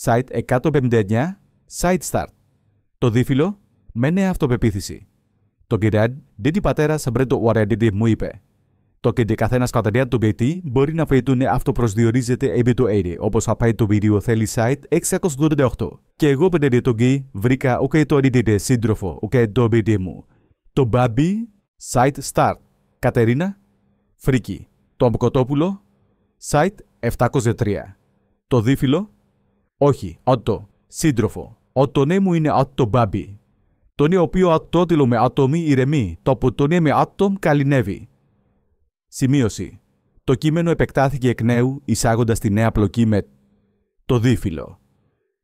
Site 159, Site Start. Το δίφυλλο, με νέα αυτοπεποίθηση. Το Kiran, δίδει πατέρα σαν το Warendidi μου είπε. Το και καθένας καταρριά του ποιητή μπορεί να φοιτούν αυτοπροσδιορίζεται επί το έδι, όπως θα πάει το βίντεο θέλει site 688. Και εγώ πέντε το γκί βρήκα οκ το edit σύντροφο, οκ το ποιητή μου. Το Μπάμπι, site start. Κατερίνα, Φρίκη. Το Αμποκοτόπουλο, site 703. Το δίφυλλο, όχι, ότο, σύντροφο. Το ναι μου είναι ότο Μπάμπι. Το ναι οποίο ατότιλο με άτομη ηρεμή, το που το ναι με άτομ καλυνεύει. Σημείωση. Το κείμενο επεκτάθηκε εκ νέου εισάγοντας τη νέα πλοκή με το δίφυλλο.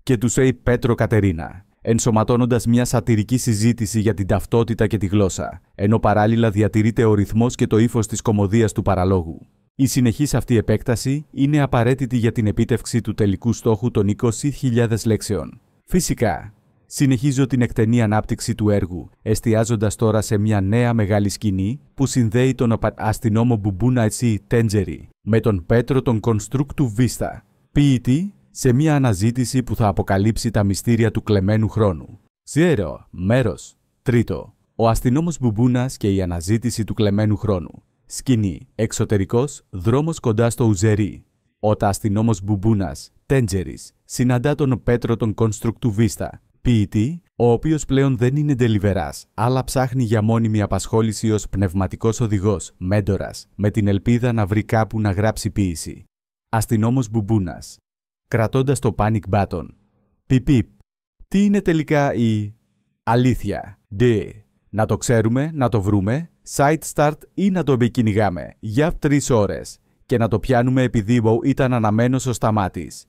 Και του say Πέτρο Κατερίνα, ενσωματώνοντας μια σατυρική συζήτηση για την ταυτότητα και τη γλώσσα, ενώ παράλληλα διατηρείται ο ρυθμός και το ύφος της κωμωδίας του παραλόγου. Η συνεχής αυτή επέκταση είναι απαραίτητη για την επίτευξη του τελικού στόχου των 20.000 λέξεων. Φυσικά, συνεχίζω την εκτενή ανάπτυξη του έργου, εστιάζοντας τώρα σε μια νέα μεγάλη σκηνή που συνδέει τον αστυνόμο Μπουμπούνα Ετσί Τέντζερι με τον Πέτρο τον Κονστρούκτου Βίστα, ποιητή σε μια αναζήτηση που θα αποκαλύψει τα μυστήρια του κλεμμένου χρόνου. Ζέρο, μέρος. Τρίτο, ο αστυνόμος Μπουμπούνας και η αναζήτηση του κλεμμένου χρόνου. Σκηνή, εξωτερικός, δρόμος κοντά στο Ουζερί. Όταν αστυνόμος Μπουμπούνας, Τέντζερις, συναντά τον Πέτρο τον Κονστρούκτου Βίστα, ποιητή, ο οποίος πλέον δεν είναι ντελιβεράς, αλλά ψάχνει για μόνιμη απασχόληση ως πνευματικός οδηγός, μέντορας, με την ελπίδα να βρει κάπου να γράψει ποίηση. Αστυνόμος Μπουμπούνας, κρατώντας το panic button. Πιπ. Τι είναι τελικά η αλήθεια? Να το ξέρουμε, να το βρούμε, site start ή να το επικυνηγάμε για 3 ώρες και να το πιάνουμε επειδή ήταν αναμένος ο Σταμάτης.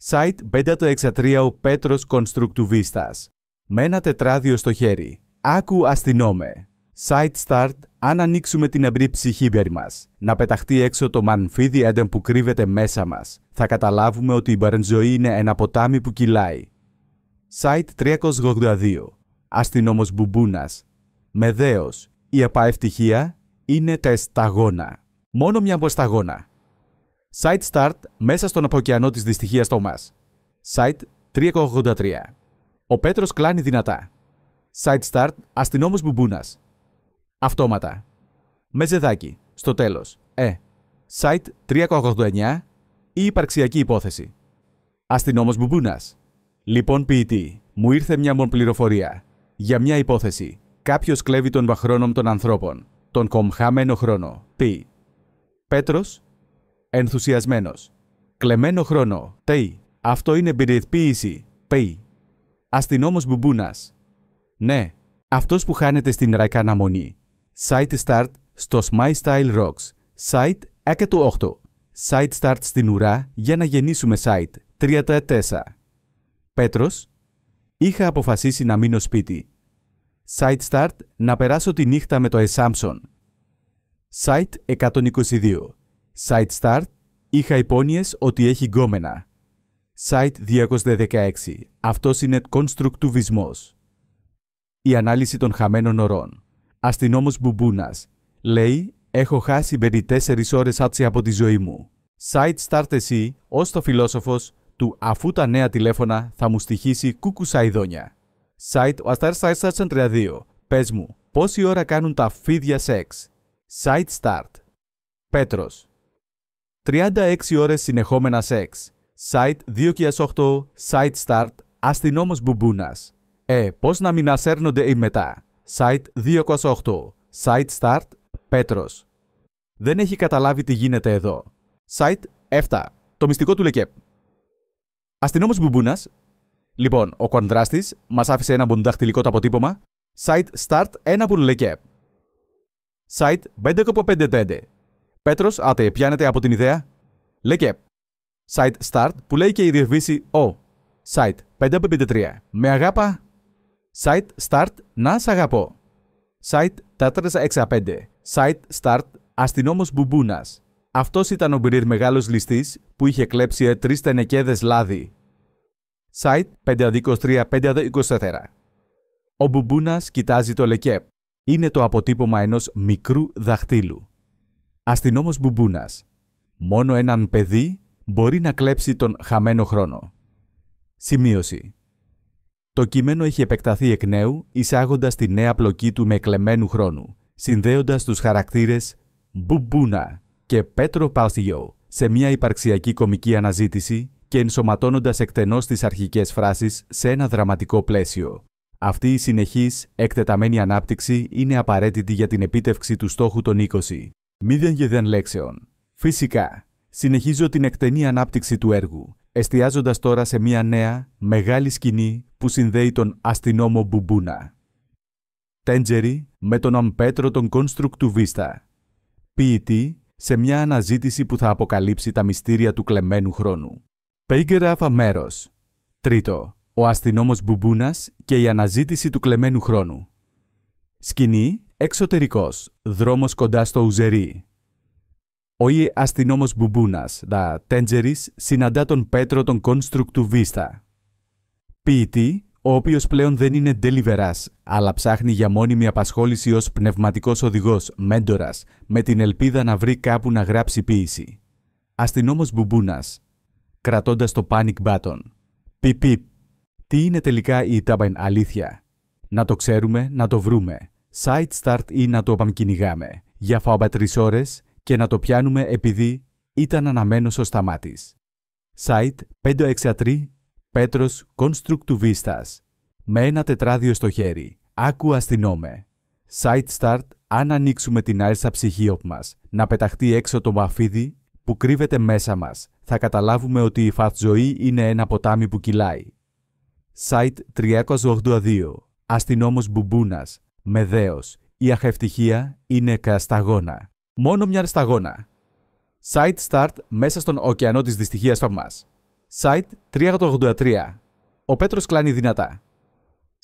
Site 563 ο Πέτρος Κονστρουκτουβίστας. Με ένα τετράδιο στο χέρι. Άκου αστυνόμε. Site start αν ανοίξουμε την εμπρή ψυχή μας. Να πεταχτεί έξω το μανφίδι έντεμ που κρύβεται μέσα μας. Θα καταλάβουμε ότι η μπαρενζωή είναι ένα ποτάμι που κυλάει. Site 382. Αστυνόμος Μπουμπούνας. Με δέος. Η απαευτυχία είναι τα σταγόνα. Μόνο μια σταγόνα. Site start μέσα στον αποκεανό της δυστυχίας το μας. Site 383. Ο Πέτρος κλάνει δυνατά. Site start αστυνόμος Μπουμπούνας. Αυτόματα. Με ζεδάκι. Στο τέλος. Site 389. Η υπαρξιακή υπόθεση. Αστυνόμος Μπουμπούνας. Λοιπόν ποιητή, μου ήρθε μια πληροφορία. Για μια υπόθεση. Κάποιος κλέβει τον χρόνο των ανθρώπων. Τον κομχαμένο χρόνο. Πέτρος. Ενθουσιασμένος. Κλεμμένο χρόνο. Αυτό είναι περιθποίηση. Αστυνόμος Μπουμπούνας. Ναι. Αυτός που χάνεται στην ραϊκά αναμονή. Site start στο My Style Rocks. Site 108. Site start στην ουρά για να γεννήσουμε site 34. Πέτρος. Είχα αποφασίσει να μείνω σπίτι. Site start να περάσω τη νύχτα με το Εσάμψον. Site 122. Site start είχα υπόνοιες ότι έχει γκόμενα. Site 216. Αυτός είναι κονστρουκτουβισμός. Η ανάλυση των χαμένων ωρών. Αστυνόμος Μπουμπούνας. Λέει, έχω χάσει περί 4 ώρες άτσι από τη ζωή μου. Site start εσύ, ως το φιλόσοφος, του αφού τα νέα τηλέφωνα θα μου στοιχήσει κουκουσαϊδόνια. Site ο Αστάρ 432. Πες μου, πόση ώρα κάνουν τα φίδια σεξ? Site start. Πέτρος. 36 ώρες συνεχόμενα σεξ. Site 2008. Site start. Αστυνόμος Μπουμπούνας. Πώς να μην ασέρνονται ή μετά? Site 208. Site start. Πέτρος. Δεν έχει καταλάβει τι γίνεται εδώ. Site 7. Το μυστικό του Λεκέπ. Αστυνόμος Μπουμπούνας. Λοιπόν, ο κονδράστης μας άφησε ένα μπονταχτυλικό το αποτύπωμα. Site start 1 που Λεκέπ. Site 5,55. Πέτρος, πιάνετε από την ιδέα. Λεκέπ. Site start που λέει και η διευκρίνηση ο. Site 5,53. Με αγάπα. Site start να σ' αγαπώ. Site 465. Site start αστυνόμος Μπουμπούνας. Αυτός ήταν ο μπριρ μεγάλος ληστής που είχε κλέψει 3 τενεκέδες λάδι. Site 523-524. Ο Μπουμπούνας κοιτάζει το Λεκέπ. Είναι το αποτύπωμα ενός μικρού δαχτύλου. Αστυνόμος Μπουμπούνας. Μόνο έναν παιδί μπορεί να κλέψει τον χαμένο χρόνο. Σημείωση. Το κείμενο έχει επεκταθεί εκ νέου, εισάγοντας τη νέα πλοκή του με κλεμμένου χρόνου, συνδέοντας τους χαρακτήρες Μπουμπούνα και Πέτρο Πάλσιο σε μια υπαρξιακή κομική αναζήτηση και ενσωματώνοντας εκτενώς τις αρχικές φράσεις σε ένα δραματικό πλαίσιο. Αυτή η συνεχής, εκτεταμένη ανάπτυξη είναι απαραίτητη για την επίτευξη του στόχου των 20. 0 λέξεων. Φυσικά, συνεχίζω την εκτενή ανάπτυξη του έργου, εστιάζοντας τώρα σε μια νέα, μεγάλη σκηνή που συνδέει τον αστυνόμο Μπουμπούνα. Τέντζερι με τον Πέτρο τον Κονστρουκτουβίστα. Ποιητή σε μια αναζήτηση που θα αποκαλύψει τα μυστήρια του κλεμμένου χρόνου. Περίγραφα μέρος. Τρίτο. Ο αστυνόμος Μπουμπούνας και η αναζήτηση του κλεμμένου χρόνου. Σκηνή, εξωτερικός, δρόμος κοντά στο Ουζερί. Ο αστυνόμος Μπουμπούνας, Τέντζερις, συναντά τον Πέτρο τον Κονστρουκτουβίστα. Ποιητή, ο οποίος πλέον δεν είναι ντελιβεράς, αλλά ψάχνει για μόνιμη απασχόληση ως πνευματικός οδηγός, μέντορας, με την ελπίδα να βρει κάπου να γράψει ποίηση. Αστυνόμος Μπουμπούνας, κρατώντας το panic button. Πιπ. Τι είναι τελικά η τάμπαν αλήθεια? Να το ξέρουμε, να το βρούμε. Side start ή να το παμκυνηγάμε. Για φάω 3 ώρες και να το πιάνουμε επειδή ήταν αναμένος ο σταμάτης. Site 563 Πέτρος Κονστρουκτουβίστας. Με ένα τετράδιο στο χέρι. Άκου αστυνόμε. Side start αν ανοίξουμε την άρσα ψυχίωπ μας, να πεταχτεί έξω το μαφίδι που κρύβεται μέσα μας, θα καταλάβουμε ότι η φαθ-ζωή είναι ένα ποτάμι που κυλάει. Site 382 Αστυνόμος Μπουμπούνας. Με δέος. Η αχευτυχία είναι σταγόνα. Μόνο μια σταγόνα. Site start μέσα στον ωκεανό της δυστυχίας μας. Site 383. Ο Πέτρος κλάνει δυνατά.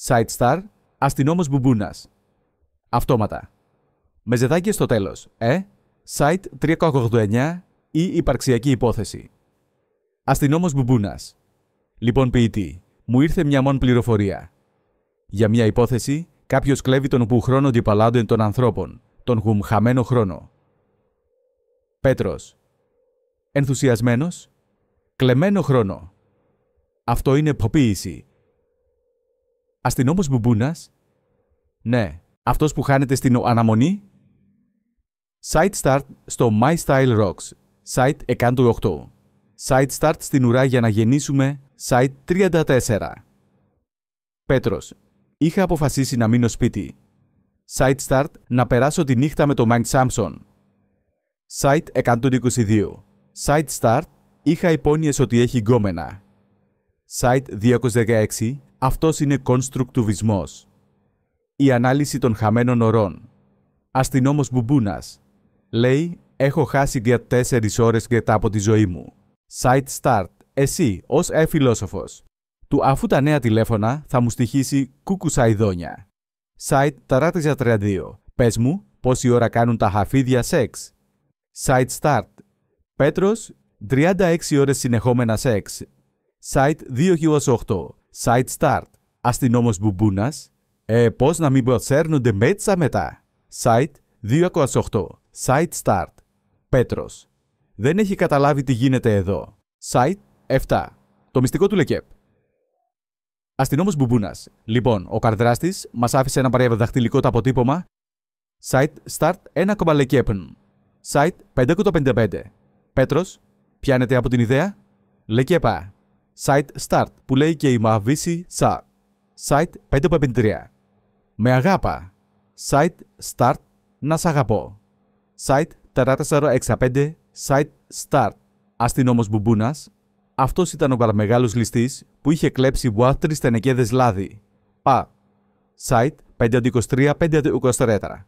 Site star. Αστυνόμος Μπουμπούνας. Αυτόματα. Με ζεδάκι στο τέλος. Site 389. Η υπαρξιακή υπόθεση. Αστυνόμος Μπουμπούνας. Λοιπόν, ποιητή, μου ήρθε μια μόνη πληροφορία. Για μια υπόθεση, κάποιος κλέβει τον που χρόνο διπαλάντων των ανθρώπων, τον χαμένο χρόνο. Πέτρος. Ενθουσιασμένος. Κλεμμένο χρόνο. Αυτό είναι ποίηση. Αστυνόμος Μπουμπούνας. Ναι, αυτός που χάνεται στην αναμονή. Site start στο My Style Rocks. Site 108. Site start στην ουρά για να γεννήσουμε. Site 34. Πέτρος. Είχα αποφασίσει να μείνω σπίτι. Site start να περάσω τη νύχτα με το Mike Sampson. Site 122. Site start είχα υπόνοιες ότι έχει γκόμενα. Site 216. Αυτός είναι κονστρουκτουβισμός. Η ανάλυση των χαμένων ωρών. Αστυνόμος Μπουμπούνας. Λέει, έχω χάσει για 4 ώρες από τη ζωή μου. Site start. Εσύ, ως φιλόσοφος. Του αφού τα νέα τηλέφωνα θα μου στοιχήσει κουκουσαϊδόνια. Site 432. Πες μου, πόση ώρα κάνουν τα χαφίδια σεξ. Site start. Πέτρος, 36 ώρες συνεχόμενα σεξ. Site 2008. Site start. Αστυνόμος Μπουμπούνας. Πώς να μην προσέρνονται μέτσα μετά. Site 208. Site start. Πέτρος. Δεν έχει καταλάβει τι γίνεται εδώ. Site 7. Το μυστικό του Λεκέπ. Αστυνόμος Μπουμπούνας. Λοιπόν, ο καρδράστης μας άφησε ένα παραδαχτυλικό το αποτύπωμα. Site start 1 Λεκέπν. Site 555. Πέτρος. Πιάνετε από την ιδέα. Λεκέπα. Site start που λέει και η Μαβίση Σα. Site 553. Με αγάπα. Site start να σ' αγαπώ. Site 465. Site start. Αστυνόμος Μπουμπούνας. Αυτός ήταν ο μεγάλος ληστής που είχε κλέψει 3 στενεκέδες λάδι. Πα. Site 523-524.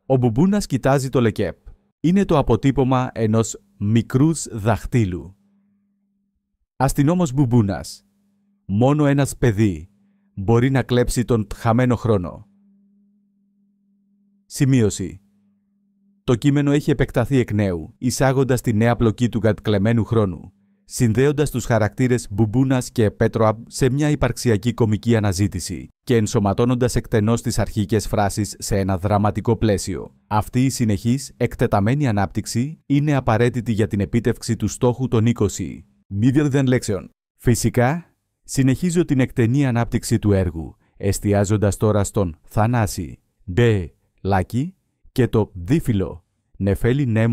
Ο Μπουμπούνας κοιτάζει το Λεκέπ. Είναι το αποτύπωμα ενός μικρούς δαχτύλου. Αστυνόμος Μπουμπούνας. Μόνο ένας παιδί μπορεί να κλέψει τον χαμένο χρόνο. Σημείωση. Το κείμενο έχει επεκταθεί εκ νέου, εισάγοντας τη νέα πλοκή του κατκλεμμένου χρόνου, συνδέοντας τους χαρακτήρες Μπουμπούνας και Πέτρο σε μια υπαρξιακή κομική αναζήτηση και ενσωματώνοντας εκτενώς τις αρχικές φράσεις σε ένα δραματικό πλαίσιο. Αυτή η συνεχής, εκτεταμένη ανάπτυξη είναι απαραίτητη για την επίτευξη του στόχου των 20. 0 λέξεων. Φυσικά, Συνεχίζω την εκτενή ανάπτυξη του έργου, εστιάζοντας τώρα στον Θανάση Ντε Λάκη και το δίφυλο Νεφέλη Νέμου